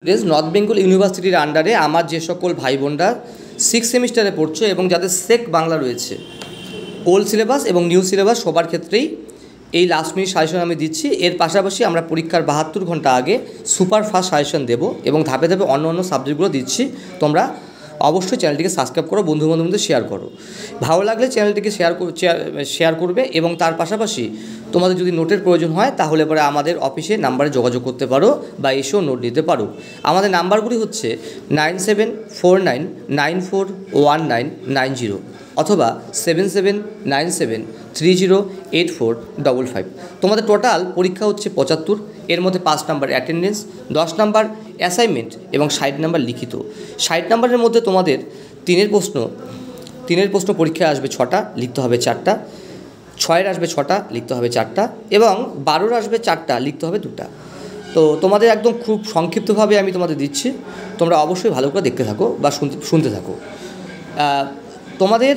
North Bengal ইউনিভার্সিটির আন্ডারে আমার যে সকল ভাই বোনরা 6 সেমিস্টারে পড়ছো এবং যাদের সেক বাংলা রয়েছে, ওল্ড সিলেবাস এবং নিউ সিলেবাস সবার ক্ষেত্রেই এই লাস্ট মিনিট সাজেশন আমি দিচ্ছি। এর পাশাপাশি আমরা পরীক্ষার 72 ঘন্টা আগে সুপার ফাস্ট সাজেশন দেবো এবং ধাপে ধাপে অন্য অন্য সাবজেক্টগুলো দিচ্ছি। তোমরা অবশ্যই চ্যানেলটিকে সাবস্ক্রাইব করো, বন্ধুবান্ধবদের শেয়ার করো, ভালো লাগলে চ্যানেলটিকে শেয়ার করবে এবং তার পাশাপাশি তোমাদের যদি নোটের প্রয়োজন হয় তাহলে পরে আমাদের অফিসে নাম্বারে যোগাযোগ করতে পারো বা এসেও নোট নিতে পারো। আমাদের নাম্বারগুলি হচ্ছে 9749941990 অথবা 7797308455। তোমাদের টোটাল পরীক্ষা হচ্ছে 75, এর মধ্যে 5 নাম্বার অ্যাটেন্ডেন্স, 10 নাম্বার অ্যাসাইনমেন্ট এবং 60 নাম্বার লিখিত। 60 নাম্বারের মধ্যে তোমাদের তিনের প্রশ্ন পরীক্ষায় আসবে 6টা, লিখতে হবে 4টা, 6-এর আসবে 6টা, লিখতে হবে 4টা এবং 12-এর আসবে 4টা, লিখতে হবে 2টা। তো তোমাদের একদম খুব সংক্ষিপ্তভাবে আমি তোমাদের দিচ্ছি, তোমরা অবশ্যই ভালো করে দেখতে থাকো বা শুনতে থাকো। তোমাদের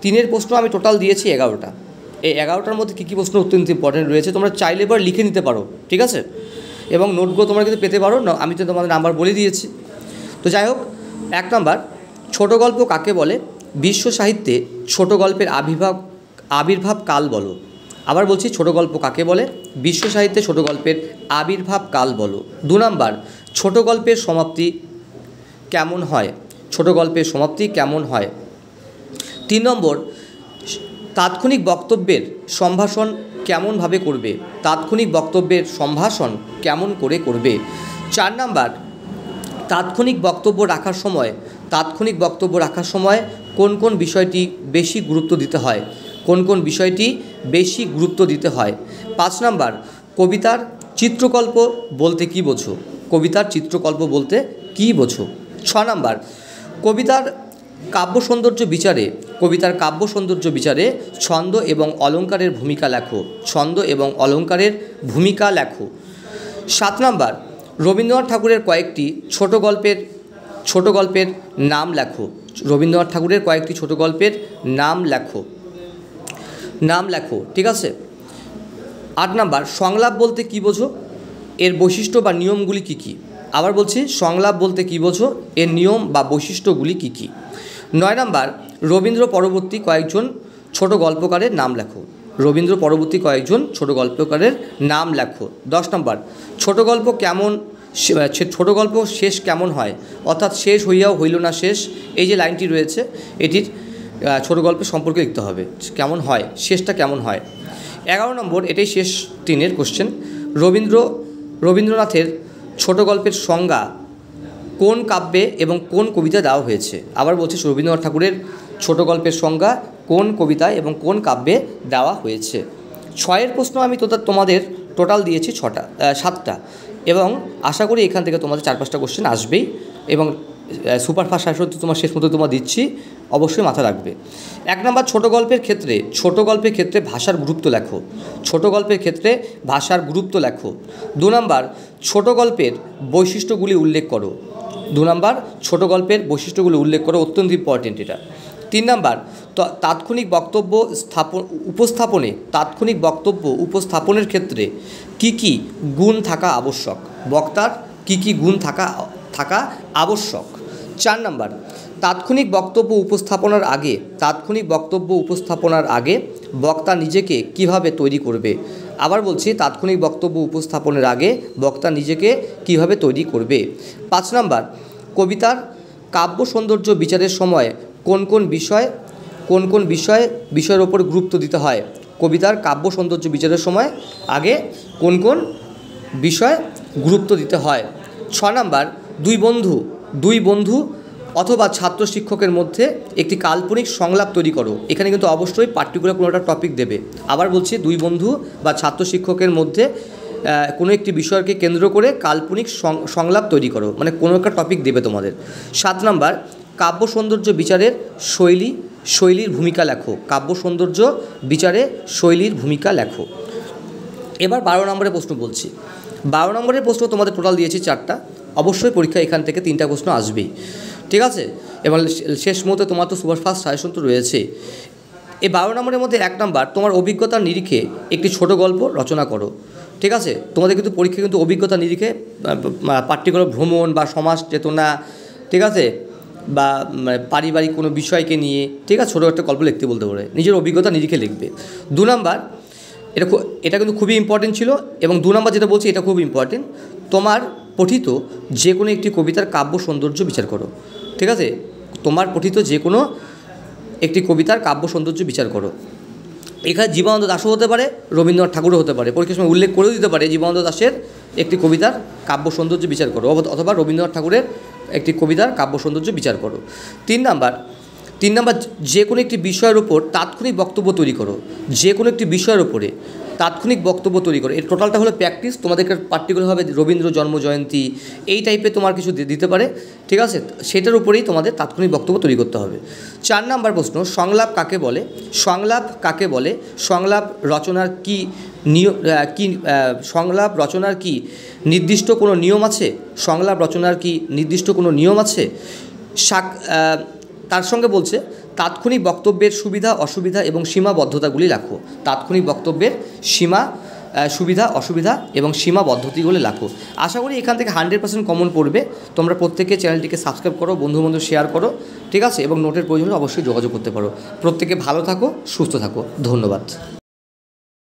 তিনের প্রশ্ন আমি টোটাল দিয়েছি 11টা। এই 11টার মধ্যে কী কী প্রশ্ন অত্যন্ত ইম্পর্টেন্ট রয়েছে তোমরা চাইলে এবার লিখে নিতে পারো, ঠিক আছে? এবং নোটগুলো তোমরা কিন্তু পেতে পারো, আমি তো তোমাদের নাম্বার বলে দিয়েছি। তো যাই হোক, 1 নাম্বার, ছোট গল্প কাকে বলে? বিশ্ব সাহিত্যে ছোট গল্পের আবির্ভাব কাল বলো। আবার বলছি, ছোট গল্প কাকে বলে? বিশ্ব সাহিত্যে ছোট গল্পের আবির্ভাব কাল বলো। 2 নাম্বার, ছোট গল্পের সমাপ্তি কেমন হয়? ছোট গল্পের সমাপ্তি কেমন হয়? 3 নম্বর, তাৎক্ষণিক বক্তব্যের সম্ভাষণ কেমনভাবে করবে? তাৎক্ষণিক বক্তব্যের সম্ভাষণ কেমন করে করবে? 4 নাম্বার, তাৎক্ষণিক বক্তব্য রাখার সময় কোন কোন বিষয়টি বেশি গুরুত্ব দিতে হয়? কোন কোন বিষয়টি বেশি গুরুত্ব দিতে হয়? 5 নাম্বার, কবিতার চিত্রকল্প বলতে কী বোঝো? কবিতার চিত্রকল্প বলতে কী বোঝো? 6 নাম্বার, কবিতার কাব্য সৌন্দর্য বিচারে ছন্দ এবং অলঙ্কারের ভূমিকা লেখো। ছন্দ এবং অলঙ্কারের ভূমিকা লেখো। 7 নাম্বার, রবীন্দ্রনাথ ঠাকুরের কয়েকটি ছোট গল্পের নাম লেখো। রবীন্দ্রনাথ ঠাকুরের কয়েকটি ছোট গল্পের নাম লেখো, ঠিক আছে? 8 নাম্বার, সংলাপ বলতে কী বোঝো? এর বৈশিষ্ট্য বা নিয়মগুলি কী কী? আবার বলছি, সংলাপ বলতে কী বোঝো? এর নিয়ম বা বৈশিষ্ট্যগুলি কী কী? 9 নাম্বার, রবীন্দ্র পরবর্তী কয়েকজন ছোট গল্পকারের নাম লেখো। রবীন্দ্র পরবর্তী কয়েকজন ছোট গল্পকারের নাম লেখো। 10 নাম্বার, ছোট গল্প শেষ কেমন হয়? অর্থাৎ শেষ হইয়াও হইল না শেষ, এই যে লাইনটি রয়েছে এটির ছোট গল্পের সম্পর্কে লিখতে হবে, কেমন হয়, শেষটা কেমন হয়। 11 নম্বর, এটাই শেষ 3-এর কোশ্চেন, রবীন্দ্রনাথের ছোট গল্পের সংজ্ঞা কোন কাব্যে এবং কোন কবিতায় দেওয়া হয়েছে? আবার বলছি, রবীন্দ্রনাথ ঠাকুরের ছোট গল্পের সংজ্ঞা কোন কবিতায় এবং কোন কাব্যে দেওয়া হয়েছে? 6-এর প্রশ্ন আমি তোমাদের টোটাল দিয়েছি 7টা এবং আশা করি এখান থেকে তোমাদের 4-5টা কোশ্চেন আসবেই এবং সুপারফাস্ট সাজেশন তোমার শেষ মতো তোমার দিচ্ছি, অবশ্যই মাথা রাখবে। 1 নাম্বার, ছোট গল্পের ক্ষেত্রে ভাষার গুরুত্ব লেখো। ছোট গল্পের ক্ষেত্রে ভাষার গুরুত্ব লেখো। 2 নাম্বার, ছোট গল্পের বৈশিষ্ট্যগুলি উল্লেখ করো। 2 নাম্বার, ছোট গল্পের বৈশিষ্ট্যগুলি উল্লেখ করো, অত্যন্ত ইম্পর্টেন্ট এটা। 3 নাম্বার, তাৎক্ষণিক বক্তব্য উপস্থাপনের ক্ষেত্রে কি কি গুণ থাকা আবশ্যক? বক্তার কি কি গুণ থাকা আবশ্যক? 4 নাম্বার, তাৎক্ষণিক বক্তব্য উপস্থাপনার আগে বক্তা নিজেকে কিভাবে তৈরি করবে? আবার বলছি, তাৎক্ষণিক বক্তব্য উপস্থাপনের আগে বক্তা নিজেকে কিভাবে তৈরি করবে? 5 নাম্বার, কবিতার কাব্য সৌন্দর্য বিচারের সময় কোন কোন বিষয়ের ওপর গুরুত্ব দিতে হয়? কবিতার কাব্য সৌন্দর্য বিচারের সময় আগে কোন কোন বিষয় গুরুত্ব দিতে হয়? 6 নাম্বার, দুই বন্ধু অথবা ছাত্র শিক্ষকের মধ্যে একটি কাল্পনিক সংলাপ তৈরি করো। এখানে কিন্তু অবশ্যই পার্টিকুলার কোনো একটা টপিক দেবে। আবার বলছি, 2 বন্ধু বা ছাত্র শিক্ষকের মধ্যে কোনো একটি বিষয়কে কেন্দ্র করে কাল্পনিক সংলাপ তৈরি করো, মানে কোনো একটা টপিক দেবে তোমাদের। 7 নাম্বার, কাব্য সৌন্দর্য বিচারের শৈলীর ভূমিকা লেখো। কাব্য সৌন্দর্য বিচারে শৈলীর ভূমিকা লেখো। এবার 12 নম্বরের প্রশ্ন বলছি। 12 নম্বরের প্রশ্ন তোমাদের টোটাল দিয়েছি 4টা, অবশ্যই পরীক্ষা এখান থেকে 3টা প্রশ্ন আসবেই, ঠিক আছে? এবং শেষ মুহূর্তে তোমার তো সুপারফাস্ট সাজেশন তো রয়েছে। এই 12 নম্বরের মধ্যে 1 নাম্বার, তোমার অভিজ্ঞতার নিরিখে একটি ছোট গল্প রচনা করো, ঠিক আছে, তোমাদের কিন্তু পরীক্ষা কিন্তু অভিজ্ঞতা নিরিখে পার্টিকুলার ভ্রমণ বা সমাজ চেতনা, ঠিক আছে, বা পারিবারিক কোনো বিষয়কে নিয়ে, ঠিক আছে, ছোটো একটা গল্প লিখতে বলতে পারে, নিজের অভিজ্ঞতা নিরিখে লিখবে। 2 নাম্বার, এটা কিন্তু খুবই ইম্পর্টেন্ট ছিল, এবং 2 নাম্বার যেটা বলছি এটা খুব ইম্পর্টেন্ট, তোমার পঠিত যে কোনো একটি কবিতার কাব্য সৌন্দর্য বিচার করো। ঠিক আছে, তোমার পঠিত যে কোনো একটি কবিতার কাব্য সৌন্দর্য বিচার করো। এখানে জীবনানন্দ দাশও হতে পারে, রবীন্দ্রনাথ ঠাকুরও হতে পারে, পরীক্ষার সময় উল্লেখ করেও দিতে পারে জীবনানন্দ দাশের একটি কবিতার কাব্য সৌন্দর্য বিচার করো, অথবা রবীন্দ্রনাথ ঠাকুরের একটি কবিতার কাব্য সৌন্দর্য বিচার করো। 3 নাম্বার, যে কোনো একটি বিষয়ের উপর তাৎক্ষণিক বক্তব্য তৈরি করো। যে কোনো একটি বিষয়ের উপরে তাৎক্ষণিক বক্তব্য তৈরি করো। এর টোটালটা হলো প্র্যাকটিস। তোমাদেরকে পার্টিকুলারভাবে রবীন্দ্র জন্মজয়ন্তী এই টাইপের তোমার কিছু দিতে পারে, ঠিক আছে, সেটার উপরেই তোমাদের তাৎক্ষণিক বক্তব্য তৈরি করতে হবে। 4 নাম্বার প্রশ্ন, সংলাপ কাকে বলে? সংলাপ কাকে বলে? সংলাপ রচনার কি সংলাপ রচনার কি নির্দিষ্ট কোনো নিয়ম আছে? সংলাপ রচনার কি নির্দিষ্ট কোনো নিয়ম আছে? তার সঙ্গে বলছে তাৎক্ষণিক বক্তব্যের সুবিধা অসুবিধা এবং সীমাবদ্ধতাগুলি লেখো। তাৎক্ষণিক বক্তব্যের সুবিধা অসুবিধা এবং সীমাবদ্ধতাগুলি লেখো। আশা করি এখান থেকে 100% কমন পড়বে। তোমরা প্রত্যেকে চ্যানেলটিকে সাবস্ক্রাইব করো, বন্ধু শেয়ার করো, ঠিক আছে, এবং নোটের প্রয়োজনে অবশ্যই যোগাযোগ করতে পারো। প্রত্যেকে ভালো থাকো, সুস্থ থাকো, ধন্যবাদ।